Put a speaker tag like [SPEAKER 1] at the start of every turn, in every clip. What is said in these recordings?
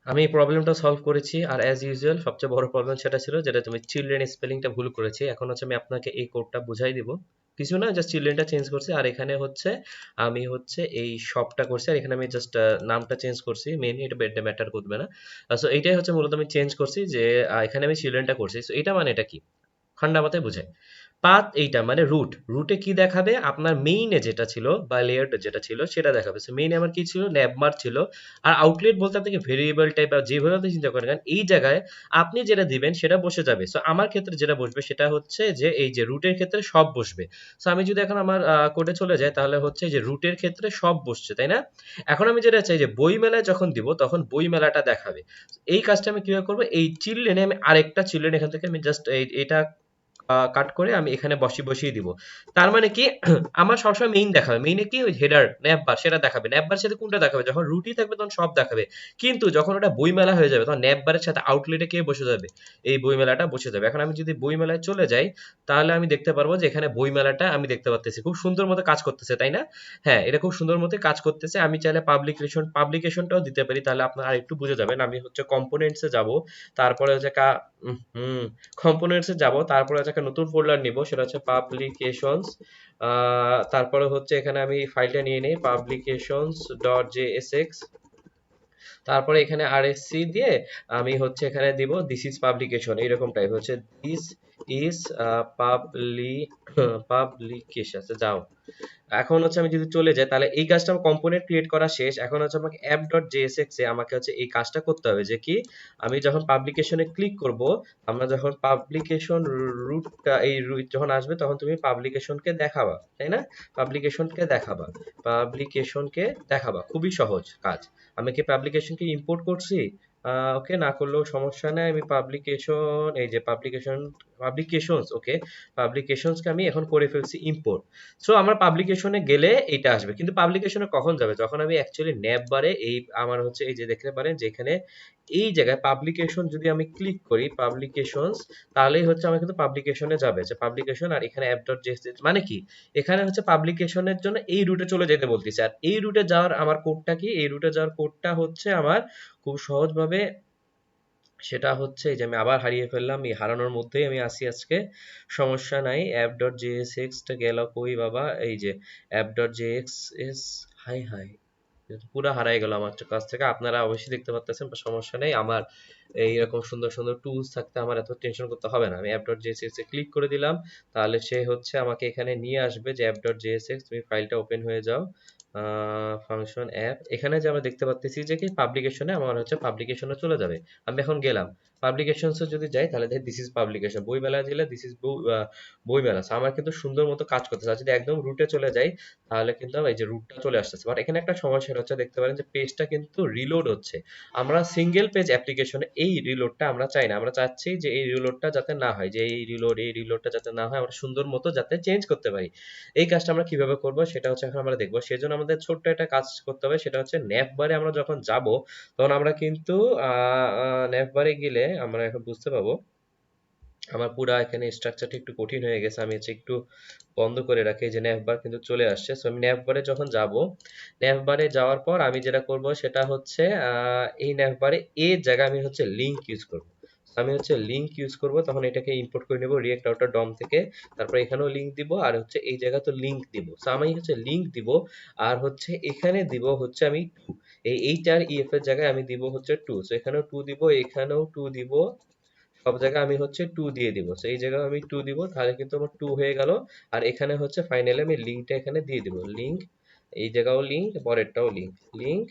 [SPEAKER 1] আমি এই প্রবলেমটা সলভ করেছি, আর অ্যাজ ইউজুয়াল সবচেয়ে বড় প্রবলেম সেটা ছিল যেটা তুমি চিলড্রেন স্পেলিংটা ভুল করেছি। এখন হচ্ছে আমি আপনাকে এই কোডটা বুঝাই দিব। কিছু না, জাস্ট চিলড্রেনটা চেঞ্জ করছি, আর এখানে হচ্ছে আমি হচ্ছে এই শপটা করছি, আর এখানে আমি জাস্ট নামটা চেঞ্জ করছি, মেইনলি এটা ম্যাটার করবে না। সো এইটাই হচ্ছে মূলত আমি চেঞ্জ করছি, যে এখানে আমি চিলড্রেনটা করছি। সো এটা মানে এটা কি, ঠান্ডা মাথায় বুঝাই। পাথ এইটা মানে রুট, রুটে কি দেখাবে, আপনার মেইনে যেটা ছিল বা লেয়ারটা যেটা ছিল সেটা দেখাবে। সো মেইনে আমার কি ছিল, ন্যাবমার্ক ছিল। আর আউটলেট বলতে আপনাকে ভেরিয়েবল টাইপ বা যেভাবে আপনি চিন্তা করেন, কারণ এই জায়গায় আপনি যেটা দিবেন সেটা বসে যাবে। সো আমার ক্ষেত্রে যেটা বসবে সেটা হচ্ছে যে এই যে রুটের ক্ষেত্রে সব বসবে। সো আমি যদি এখন আমার কোডে চলে যাই, তাহলে হচ্ছে যে রুটের ক্ষেত্রে সব বসছে, তাই না? এখন আমি যেটা চাই যে বই মেলায় যখন দিব তখন বই মেলাটা দেখাবে। এই কাজটা আমি কিভাবে করবো, এই চিলড্রেনে আমি আরেকটা চিলড্রেন এখান থেকে আমি জাস্ট এটা কাট করে আমি এখানে বসিয়ে দিব। তার মানে কি আমার সবসময় মেইন দেখাবে, মেইনে কি ওই হেডার ন্যাপবার সেটা দেখাবে, ন্যাপবার সাথে কোনটা দেখাবে, যখন রুটই থাকবে তখন সব দেখাবে। কিন্তু যখন ওটা বইমেলা হয়ে যাবে তখন ন্যাপবারের সাথে আউটলেটে কে বসে যাবে, এই বইমেলাটা বসে যাবে। এখন আমি যদি বইমেলায় চলে যাই, তাহলে আমি দেখতে পারবো যে এখানে বইমেলাটা আমি দেখতে পাচ্ছি খুব সুন্দর মতো কাজ করতেছে, তাই না? হ্যাঁ, এটা খুব সুন্দর মতো কাজ করতেছে। আমি চাইলে পাবলিকেশনটাও দিতে পারি, তাহলে আপনারা আরেকটু বুঝে যাবেন। আমি হচ্ছে কম্পোনেন্টসে যাব, তারপরে হচ্ছে হুম কম্পোনেন্টসে যাব, তারপরে হচ্ছে একটা নতুন ফোল্ডার নিব, সেটা হচ্ছে পাবলিকেশনস। তারপরে হচ্ছে এখানে আমি ফাইলটা নিয়ে নিই, পাবলিকেশনস ডট জেএসএক্স। তারপরে এখানে আরএসসি দিয়ে আমি হচ্ছে এখানে দিব দিস ইজ পাবলিকেশন, এরকম টাইপ হচ্ছে দিস ইজ পাবলি পাবলিকেশন। আচ্ছা যাও, এখন হচ্ছে আমি যদি চলে যাই, তাহলে এই কাজটা আমার কম্পোনেন্ট ক্রিয়েট করা শেষ। এখন হচ্ছে আমাকে অ্যাপ ডট জেএসএক্স এ আমাকে হচ্ছে এই কাজটা করতে হবে, যে কি আমি যখন পাবলিকেশনে ক্লিক করব, আমরা যখন পাবলিকেশন রুটটা এই রুট যখন আসবে তখন তুমি পাবলিকেশনকে দেখাবা, তাই না? পাবলিকেশনকে দেখাবা, পাবলিকেশনকে দেখাবা, খুবই সহজ কাজ। আমি কি পাবলিকেশনকে ইম্পোর্ট করছি? ওকে, না করলেও সমস্যা নেই। আমি পাবলিকেশন, এই যে পাবলিকেশনস, ওকে, পাবলিকেশনসকে আমি এখন করে ফেলছি ইম্পোর্ট। সো আমার পাবলিকেশনে গেলে এটা আসবে, কিন্তু পাবলিকেশনে কখন যাবে, যখন আমি অ্যাকচুয়ালি ন্যাপ বারে এই আমার হচ্ছে এই যে দেখতে পারেন যে এখানে এই জায়গায় পাবলিকেশন যদি আমি ক্লিক করি, পাবলিকেশনস, তাহলেই হচ্ছে আমার কিন্তু পাবলিকেশনে যাবে, যে পাবলিকেশন আর এখানে অ্যাপ ডট জেএসএক্স মানে কি, এখানে হচ্ছে পাবলিকেশনের জন্য এই রুটে চলে যেতে বলতেছে। আর এই রুটে যাওয়ার আমার কোডটা কি, এই রুটে যাওয়ার কোডটা হচ্ছে আমার খুব সহজভাবে, সেটা হচ্ছে এই যে আমি আবার হারিয়ে ফেললাম, এই হারানোর মধ্যেই আমি আসি আজকে, সমস্যা নাই। অ্যাপ ডট জেএসএক্স টা গেল কই বাবা, এই যে অ্যাপ ডট জেএক্সএস, হাই হাই, পুরো হারাই গেল আমার কাছ থেকে। আপনারা অবশ্যই দেখতে পাচ্ছেন, সমস্যা নেই, আমার এইরকম সুন্দর সুন্দর টুলস থাকতে আমার এত টেনশন করতে হবে না। আমি অ্যাপ ডট জেএসএক্স এ ক্লিক করে দিলাম, তাহলে সে হচ্ছে আমাকে এখানে নিয়ে আসবে যে অ্যাপ ডট জেএসএক্স, তুমি ফাইলটা ওপেন হয়ে যাও, ফাংশন অ্যাপ, এখানে যে আমরা দেখতে পাচ্ছি যে কি পাবলিকেশনে আমার হচ্ছে পাবলিকেশনে চলে যাবে। আমি এখন গেলাম পাবলিকেশনসে যদি যাই, তাহলে দেখি দিস ইজ পাবলিকেশন, বইমেলা দিলে দিস ইজ বইমেলা। So আমার কিন্তু সুন্দর মতো কাজ করতেছে। আর যদি একদম রুটে চলে যাই, তাহলে কিন্তু এই যে রুটটা চলে আসতেছে। বাট এখানে একটা সমস্যা হচ্ছে, দেখতে পারেন যে পেজটা কিন্তু রিলোড হচ্ছে। আমরা সিঙ্গেল পেজ অ্যাপ্লিকেশনে এই রিলোডটা আমরা চাই না, আমরা চাচ্ছি যে এই রিলোডটা যাতে না হয়, যে এই রিলোডটা যাতে না হয়, আমরা সুন্দর মতো যাতে চেঞ্জ করতে পারি। এই কাজটা আমরা কিভাবে করব সেটা হচ্ছে এখন আমরা দেখবো। সেজন্য আমাদের ছোট্ট একটা কাজ করতে হবে, সেটা হচ্ছে ন্যাপ বারে আমরা যখন যাব, তখন আমরা কিন্তু ন্যাপ বারে গেলে আমরা এখন বুঝতে পাবো। আমার পুরা এখানে স্ট্রাকচারটা একটু কঠিন হয়ে গেছে, আমি হচ্ছে একটু বন্ধ করে রাখি, এই যে ন্যাভ বার কিন্তু চলে আসছে। সো আমি ন্যাভ বারে যখন যাব, ন্যাভ বারে যাওয়ার পর আমি যেটা করব সেটা হচ্ছে এই ন্যাভ বারে এর জায়গায় আমি হচ্ছে লিংক ইউজ করব। আমি হচ্ছে লিংক ইউজ করব, তখন এটাকে ইম্পোর্ট করে নেব রিয়েক্ট আউটার ডম থেকে। তারপর এখানেও লিংক দিব, আর হচ্ছে এই জায়গা তো লিংক দিব। সো আমি হচ্ছে লিংক দিব, আর হচ্ছে এখানে দিব হচ্ছে আমি 2, এই এইচ আর ইএফ এর জায়গায় আমি দিব হচ্ছে 2। সো এখানেও 2 দিব, এখানেও 2 দিব, সব জায়গায় আমি হচ্ছে 2 দিয়ে দিব। সো এই জায়গায় আমি 2 দিব, তাহলে কিন্তু আমার 2 হয়ে গেল। আর এখানে হচ্ছে ফাইনালি আমি লিংকটা এখানে দিয়ে দিব, লিংক, এই জায়গাও লিংক, পরেরটাও লিংক, লিংক,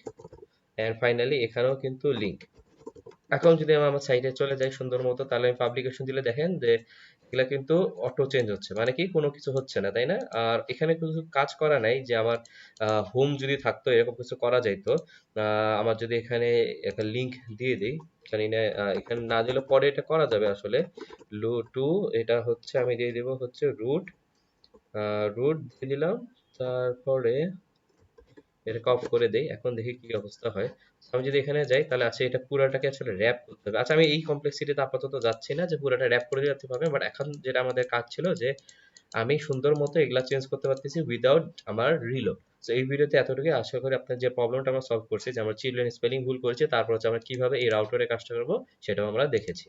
[SPEAKER 1] এন্ড ফাইনালি এখানেও কিন্তু লিংক। এখন যদি আমি আমার সাইটে চলে যাই সুন্দর মতো, তাহলে আমি পাবলিকেশন দিলে দেখেন যে এগুলা কিন্তু অটো চেঞ্জ হচ্ছে, মানে কি কোনো কিছু হচ্ছে না, তাই না? আর এখানে কিছু কাজ করা নাই, যে আমার হোম যদি থাকতো এরকম কিছু করা যাইতো। আমার যদি এখানে একটা লিংক দিয়ে দিই, জানি না এখানে না দিলে পরে এটা করা যাবে আসলে। লো টু, এটা হচ্ছে আমি দিয়ে দিব হচ্ছে রুট, রুট দিয়ে দিলাম, তারপরে এটাকে অফ করে দেই। এখন দেখি কি অবস্থা হয়। আমি যদি এখানে যাই, তাহলে আচ্ছা এটা পুরাটাকে আসলে র‍্যাপ করতে হবে। আচ্ছা আমি এই কমপ্লেক্সিটিতে আপাতত যাচ্ছি না যে পুরাটা র‍্যাপ করে দিতে হবে, বাট এখন যেটা আমাদের কাজ ছিল যে আমি সুন্দর মতো এগুলা চেঞ্জ করতে পারতেছি উইদাউট আমার রিলোড। তো এই ভিডিওতে এতটুকুই, আশা করি আপনার যে প্রবলেমটা আমরা সলভ করছি, যে আমরা চিলড্রেন স্পেলিং ভুল করেছি, তারপর হচ্ছে আমরা কিভাবে এই রাউটারে কাজটা করবো সেটাও আমরা দেখেছি।